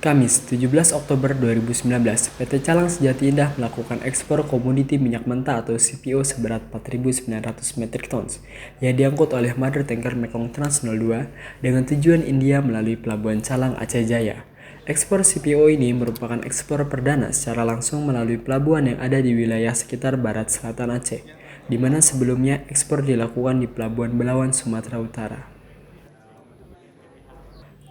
Kamis, 17 Oktober 2019, PT Calang Sejati Indah melakukan ekspor komoditi minyak mentah atau CPO seberat 4.900 metric tons yang diangkut oleh Mother Tanker Mekong Trans 02 dengan tujuan India melalui Pelabuhan Calang Aceh Jaya. Ekspor CPO ini merupakan ekspor perdana secara langsung melalui pelabuhan yang ada di wilayah sekitar barat selatan Aceh, di mana sebelumnya ekspor dilakukan di Pelabuhan Belawan, Sumatera Utara.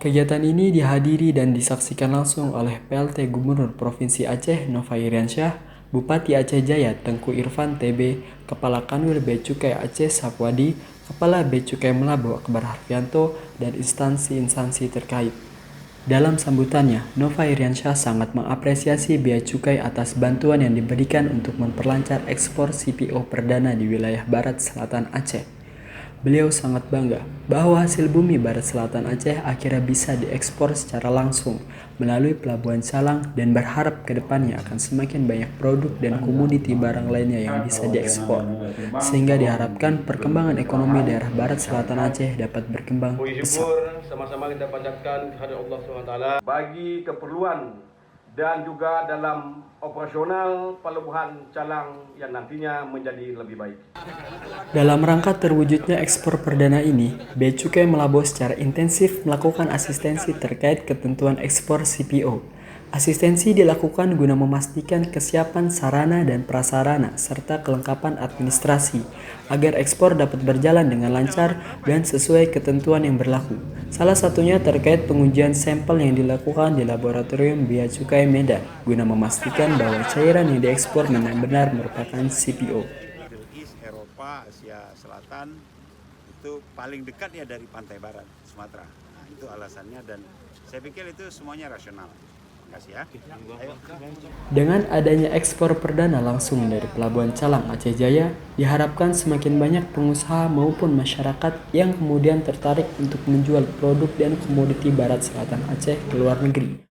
Kegiatan ini dihadiri dan disaksikan langsung oleh PLT Gubernur Provinsi Aceh Nova Iriansyah, Bupati Aceh Jaya Tengku Irfan TB, Kepala Kanwil Bea Cukai Aceh Sapwadi, Kepala Bea Cukai Melabu Akbar Harfianto, dan instansi-instansi terkait. Dalam sambutannya, Nova Iriansyah sangat mengapresiasi Bea Cukai atas bantuan yang diberikan untuk memperlancar ekspor CPO perdana di wilayah Barat Selatan Aceh. Beliau sangat bangga bahwa hasil bumi barat selatan Aceh akhirnya bisa diekspor secara langsung melalui Pelabuhan Calang dan berharap ke depannya akan semakin banyak produk dan komoditi barang lainnya yang bisa diekspor, sehingga diharapkan perkembangan ekonomi daerah barat selatan Aceh dapat berkembang pesat. Sama-sama kita panjatkan kehadirat Allah SWT bagi keperluan dan juga dalam operasional Pelabuhan Calang yang nantinya menjadi lebih baik. Dalam rangka terwujudnya ekspor perdana ini, Bea Cukai Melabu secara intensif melakukan asistensi terkait ketentuan ekspor CPO. Asistensi dilakukan guna memastikan kesiapan sarana dan prasarana serta kelengkapan administrasi agar ekspor dapat berjalan dengan lancar dan sesuai ketentuan yang berlaku. Salah satunya terkait pengujian sampel yang dilakukan di Laboratorium Bea Cukai Medan guna memastikan bahwa cairan yang diekspor benar-benar merupakan CPO. Middle East, Eropa, Asia Selatan itu paling dekat ya dari pantai barat Sumatera. Nah, itu alasannya dan saya pikir itu semuanya rasional. Terima kasih ya. Ayo. Dengan adanya ekspor perdana langsung dari Pelabuhan Calang Aceh Jaya, diharapkan semakin banyak pengusaha maupun masyarakat yang kemudian tertarik untuk menjual produk dan komoditi barat selatan Aceh ke luar negeri.